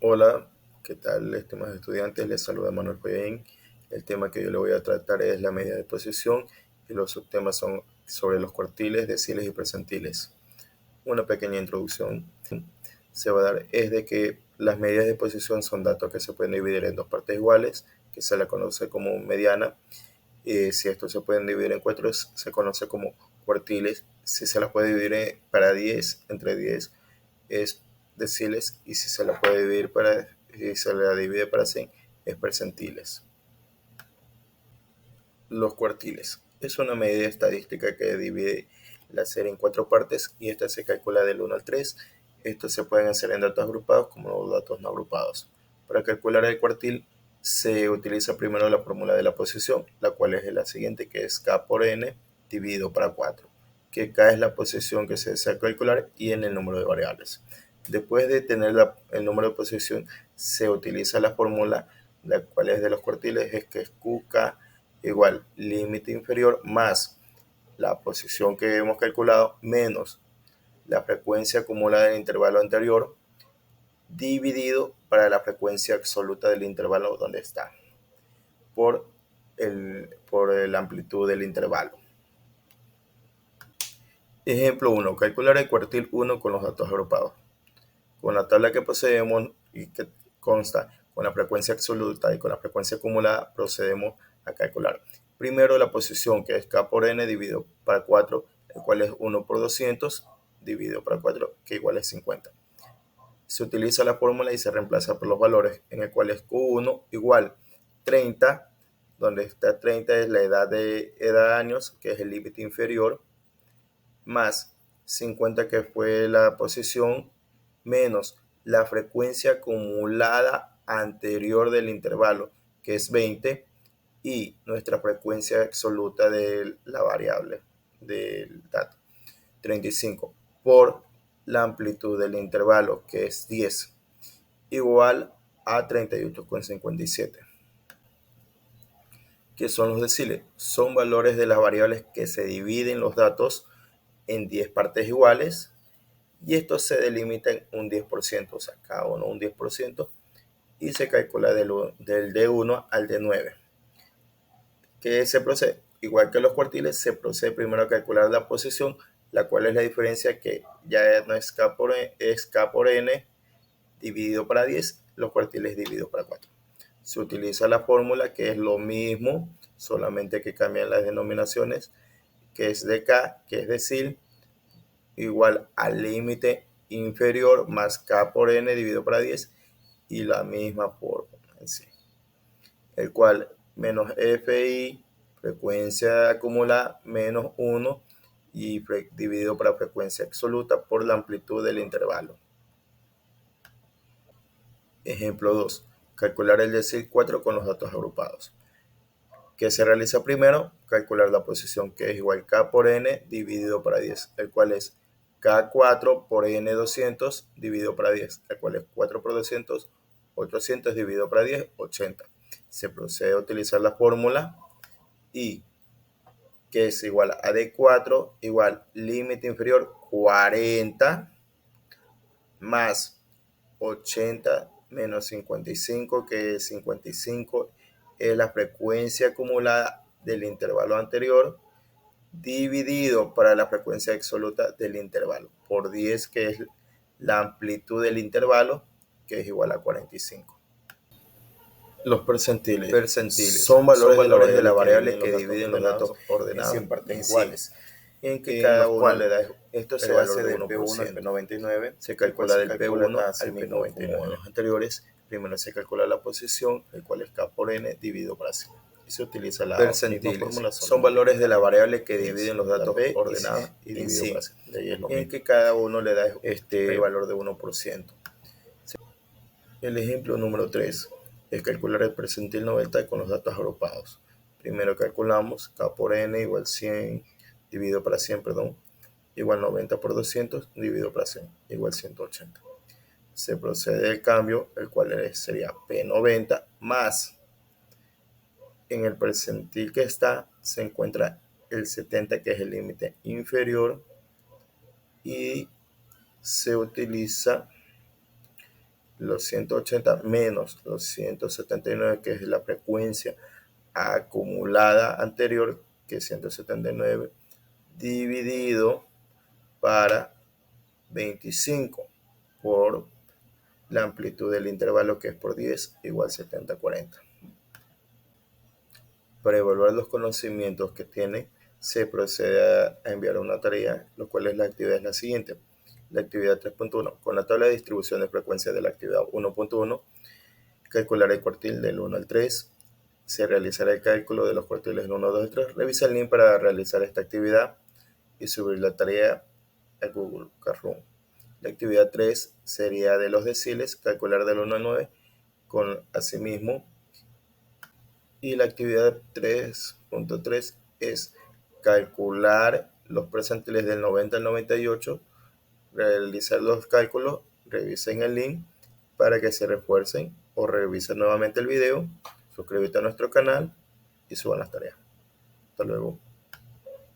Hola, ¿qué tal, estimados estudiantes? Les saluda Manuel Joyain. El tema que yo le voy a tratar es la medida de posición y los subtemas son sobre los cuartiles, deciles y percentiles. Una pequeña introducción se va a dar es de que las medidas de posición son datos que se pueden dividir en dos partes iguales, que se la conoce como mediana. Si estos se pueden dividir en cuatro, se conoce como cuartiles. Si se las puede dividir para 10, entre 10 es deciles, y si se la puede dividir si se la divide para 100 es percentiles. Los cuartiles es una medida estadística que divide la serie en cuatro partes y esta se calcula del 1 al 3. Estos se pueden hacer en datos agrupados como datos no agrupados. Para calcular el cuartil se utiliza primero la fórmula de la posición, la cual es la siguiente, que es k por n dividido para 4, que k es la posición que se desea calcular y n el número de variables. Después de tener el número de posición, se utiliza la fórmula, la cual es de los cuartiles, es que es qk igual límite inferior más la posición que hemos calculado menos la frecuencia acumulada del intervalo anterior dividido para la frecuencia absoluta del intervalo donde está por la amplitud del intervalo. Ejemplo 1. Calcular el cuartil 1 con los datos agrupados. Con la tabla que poseemos y que consta con la frecuencia absoluta y con la frecuencia acumulada, procedemos a calcular primero la posición, que es k por n dividido para 4, el cual es 1 por 200 dividido para 4, que igual es 50. Se utiliza la fórmula y se reemplaza por los valores, en el cual es q1 igual 30, donde está 30 es la edad de años, que es el límite inferior, más 50, que fue la posición, menos la frecuencia acumulada anterior del intervalo, que es 20, y nuestra frecuencia absoluta de la variable del dato, 35, por la amplitud del intervalo, que es 10, igual a 38,57. ¿Qué son los deciles? Son valores de las variables que se dividen los datos en 10 partes iguales, y esto se delimita en un 10%, o sea, cada uno un 10%, y se calcula del D1 al D9. ¿Qué se procede? Igual que los cuartiles, se procede primero a calcular la posición, la cual es la diferencia, que ya no es K por N dividido para 10, los cuartiles dividido para 4. Se utiliza la fórmula, que es lo mismo, solamente que cambian las denominaciones, que es de K, que es decil, igual al límite inferior más k por n dividido para 10, y la misma fórmula en sí, el cual menos fi, frecuencia acumulada, menos 1, y dividido para frecuencia absoluta por la amplitud del intervalo. Ejemplo 2. Calcular el decil 4 con los datos agrupados. ¿Qué se realiza primero? Calcular la posición, que es igual k por n dividido para 10, el cual es K4 por N200 dividido para 10, el cual es 4 por 200, 800 dividido para 10, 80. Se procede a utilizar la fórmula y que es igual a D4 igual límite inferior 40 más 80 menos 55, que es 55 es la frecuencia acumulada del intervalo anterior, dividido para la frecuencia absoluta del intervalo por 10, que es la amplitud del intervalo, que es igual a 45. Los percentiles son valores de la variable que dividen los datos ordenados en partes iguales, en que cada uno le da, esto se hace del P1 al P99, se calcula del P1 al P99. Como en los anteriores, primero se calcula la posición, el cual es K por N dividido para 100. Y se utiliza la misma fórmula. Son valores de la variable que dividen los datos ordenados y dividido para 100, en que cada uno le da el valor de 1%. El ejemplo número 3 es calcular el percentil 90 con los datos agrupados. Primero calculamos k por n igual 100 dividido para 100, igual 90 por 200 dividido para 100, igual 180. Se procede el cambio, el cual sería P90 más, en el percentil que está, se encuentra el 70, que es el límite inferior, y se utiliza los 180 menos los 179, que es la frecuencia acumulada anterior, que es 179, dividido para 25 por la amplitud del intervalo, que es por 10, igual 70/40. Para evaluar los conocimientos que tiene, se procede a enviar una tarea, lo cual es la actividad es la siguiente. La actividad 3.1. Con la tabla de distribución de frecuencia de la actividad 1.1, calcular el cuartil del 1 al 3. Se realizará el cálculo de los cuartiles del 1, 2 y 3. Revisa el link para realizar esta actividad y subir la tarea a Google Classroom. La actividad 3 sería de los deciles, calcular del 1 al 9 con asimismo. Y la actividad 3.3 es calcular los percentiles del 90 al 98, realizar los cálculos, revisen el link para que se refuercen o revisen nuevamente el video, suscríbete a nuestro canal y suban las tareas. Hasta luego.